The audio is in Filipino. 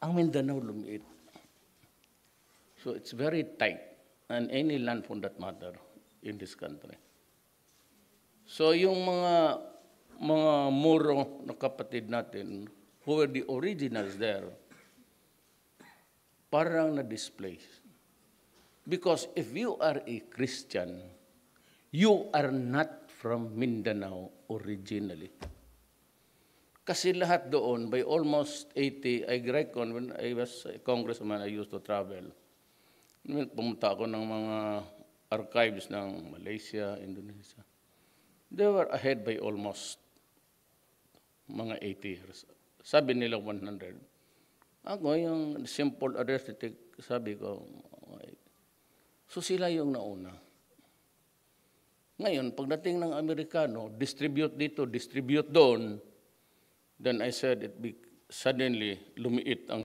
ang Mindanao lumiit. So it's very tight, and any land for that matter in this country. So yung mga Moro na kapatid natin, who were the originals there, parang na-displace. Because if you are a Christian, you are not from Mindanao originally. Kasi lahat doon, by almost 80, I reckon, when I was a congressman, I used to travel. Pumunta ako ng mga archives ng Malaysia, Indonesia. They were ahead by almost mga 80 years. Sabi nila 100. Ako, yung simple arithmetic, sabi ko, okay. So sila yung nauna. Ngayon, pagdating ng Amerikano, distribute dito, distribute doon, then I said, suddenly, lumiit ang